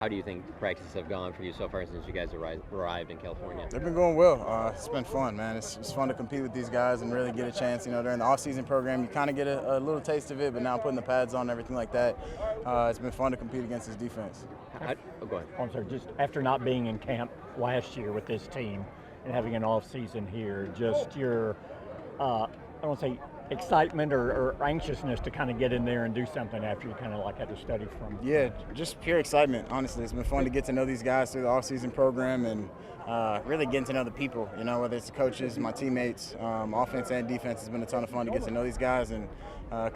How do you think practices have gone for you so far since you guys arrived in California? They've been going well. It's been fun, man. It's fun to compete with these guys and really get a chance. During the off-season program, you kind of get a little taste of it, but now putting the pads on and everything like that, it's been fun to compete against this defense. Go ahead. I'm sorry, just after not being in camp last year with this team and having an off-season here, just your, I don't want to say excitement or anxiousness to kind of get in there and do something after you kind of like had to study from. Yeah, just pure excitement, honestly. It's been fun to get to know these guys through the off-season program and really getting to know the people, whether it's the coaches, my teammates, offense and defense. Has been a ton of fun to get to know these guys, and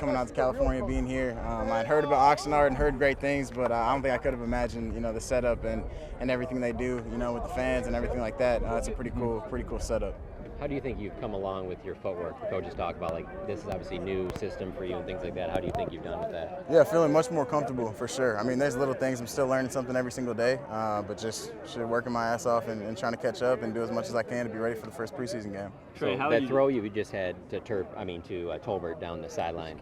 coming out to California, being here. I'd heard about Oxnard and heard great things, but I don't think I could have imagined, the setup and everything they do, with the fans and everything like that. It's a pretty cool setup. How do you think you've come along with your footwork? The coaches talk about this is obviously a new system for you and things like that. How do you think you've done with that? Yeah, feeling much more comfortable for sure. There's little things. I'm still learning something every single day, but just working my ass off and trying to catch up and do as much as I can to be ready for the first preseason game. So that throw you just had to Tolbert down the sideline.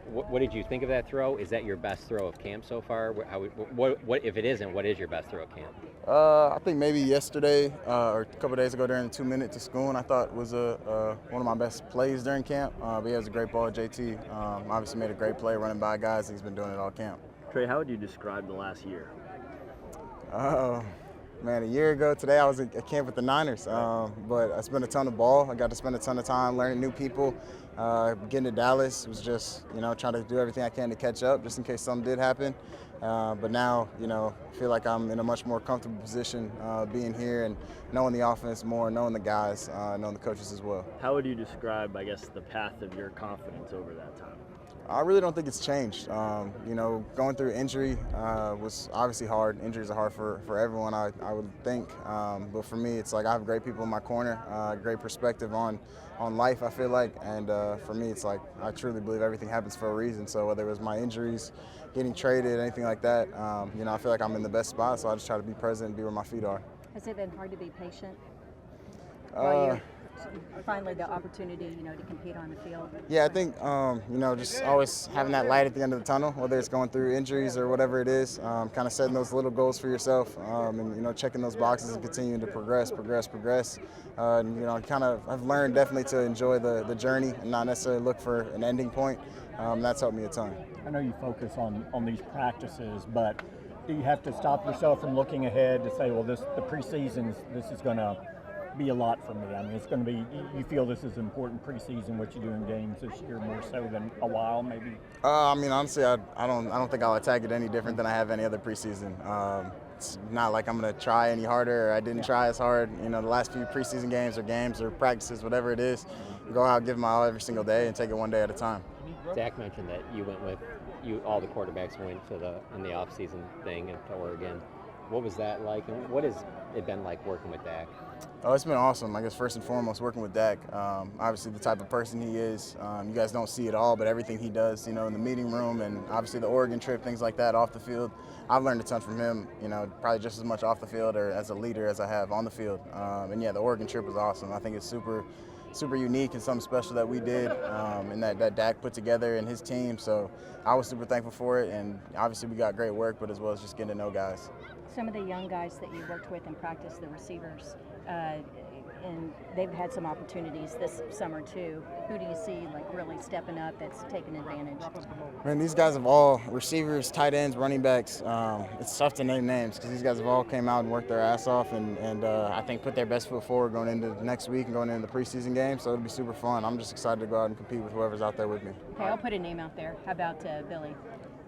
What did you think of that throw? Is that your best throw of camp so far? What if it isn't? What is your best throw of camp? I think maybe yesterday or a couple of days ago during the 2-minute to Schoon, I thought was one of my best plays during camp. But he has a great ball. JT obviously made a great play running by guys. He's been doing it all camp. Trey, how would you describe the last year? Man, a year ago today I was at camp with the Niners, but I spent a ton of ball. I got to spend a ton of time learning new people. Getting to Dallas was just, trying to do everything I can to catch up just in case something did happen. But now, I feel like I'm in a much more comfortable position being here and knowing the offense more, knowing the guys, knowing the coaches as well. How would you describe, the path of your confidence over that time? I really don't think it's changed. Going through injury was obviously hard. Injuries are hard for everyone, I would think. But for me, it's like I have great people in my corner, great perspective on life, I feel like. And for me, it's like I truly believe everything happens for a reason. So whether it was my injuries, getting traded, anything like that, I feel like I'm in the best spot. So I just try to be present and be where my feet are. Has it been hard to be patient while you're finally the opportunity, to compete on the field? Yeah, I think, just always having that light at the end of the tunnel, whether it's going through injuries or whatever it is, kind of setting those little goals for yourself and, checking those boxes and continuing to progress. I've learned definitely to enjoy the journey and not necessarily look for an ending point. That's helped me a ton. I know you focus on these practices, but do you have to stop yourself from looking ahead to say, well, the preseasons, this is going to be a lot for me? It's going to be, you feel this is important preseason, what you do in games this year more so than a while maybe? Honestly, I don't think I'll attack it any different than I have any other preseason. It's not like I'm going to try any harder or I didn't try as hard. The last few preseason games or practices, whatever it is, go out, give my all every single day and take it one day at a time. Zach mentioned that you went with all the quarterbacks went in the off-season thing to Oregon. What was that like, and what has it been like working with Dak? Oh, it's been awesome. I guess first and foremost, working with Dak. Obviously, the type of person he is. You guys don't see it all, but everything he does, in the meeting room and obviously the Oregon trip, things like that off the field. I've learned a ton from him, probably just as much off the field or as a leader as I have on the field. And yeah, the Oregon trip was awesome. I think it's super unique and something special that we did and that Dak put together and his team. So I was super thankful for it. And obviously we got great work, but as well as just getting to know guys. Some of the young guys that you worked with in practice, the receivers, and they've had some opportunities this summer too. Who do you see really stepping up that's taking advantage? Man, these guys have all receivers, tight ends, running backs. It's tough to name names because these guys have all came out and worked their ass off and I think put their best foot forward going into next week and going into the preseason game. So it'll be super fun. I'm just excited to go out and compete with whoever's out there with me. Okay, I'll put a name out there. How about Billy?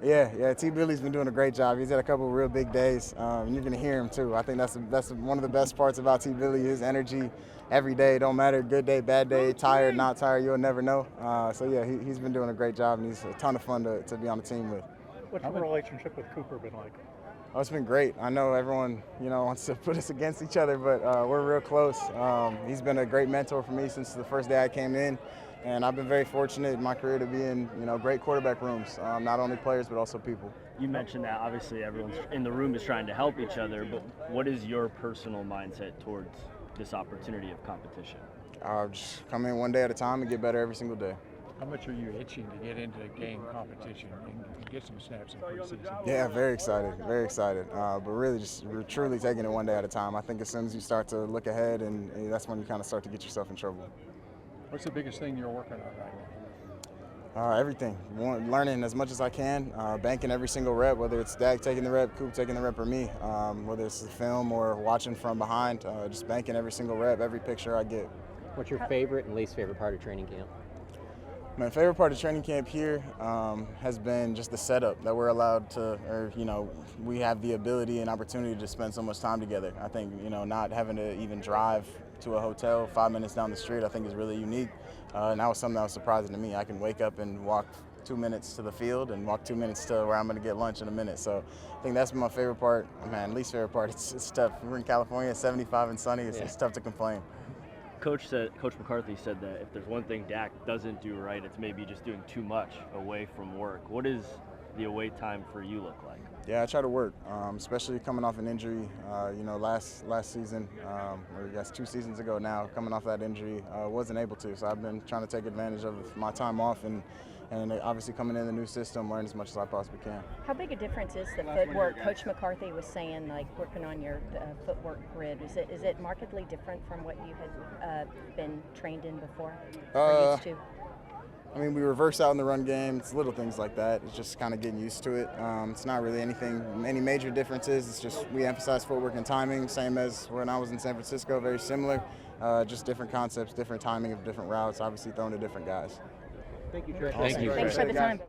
Yeah, T. Billy's been doing a great job. He's had a couple of real big days. You're going to hear him too. I think that's one of the best parts about T. Billy, his energy every day. Don't matter, good day, bad day, tired, not tired, you'll never know. So yeah, he's been doing a great job and he's a ton of fun to be on the team with. What's your relationship with Cooper been like? Oh, it's been great. I know everyone, wants to put us against each other, but we're real close. He's been a great mentor for me since the first day I came in. And I've been very fortunate in my career to be in, great quarterback rooms, not only players but also people. You mentioned that obviously everyone in the room is trying to help each other, but what is your personal mindset towards this opportunity of competition? I'll just come in one day at a time and get better every single day. How much are you itching to get into game competition and get some snaps in preseason. Yeah, very excited, very excited. But really, we're truly taking it one day at a time. I think as soon as you start to look ahead, and that's when you kind of start to get yourself in trouble. What's the biggest thing you're working on right now? Everything. Learning as much as I can, banking every single rep, whether it's Dak taking the rep, Coop taking the rep, or me, whether it's the film or watching from behind, just banking every single rep, every picture I get. What's your favorite and least favorite part of training camp? My favorite part of training camp here has been just the setup that we're allowed to, we have the ability and opportunity to spend so much time together. I think, not having to even drive to a hotel 5 minutes down the street, I think is really unique. And that was something that was surprising to me. I can wake up and walk 2 minutes to the field and walk 2 minutes to where I'm going to get lunch in a minute. So I think that's my favorite part. Man, least favorite part, it's tough. We're in California, 75 and sunny. It's tough to complain. Coach McCarthy said that if there's one thing Dak doesn't do right, it's maybe just doing too much away from work. What does the away time for you look like? Yeah, I try to work, especially coming off an injury. Last season, or I guess 2 seasons ago now, coming off that injury, wasn't able to. So I've been trying to take advantage of my time off and obviously coming in the new system, learn as much as I possibly can. How big a difference is the footwork? Coach McCarthy was saying, like, working on your footwork grid. Is it markedly different from what you had been trained in before or used to? I mean, we reverse out in the run game. It's little things like that. It's just kind of getting used to it. It's not really any major differences. It's just we emphasize footwork and timing, same as when I was in San Francisco, very similar. Just different concepts, different timing of different routes, obviously thrown to different guys. Thank you, Trey. Thanks for the time.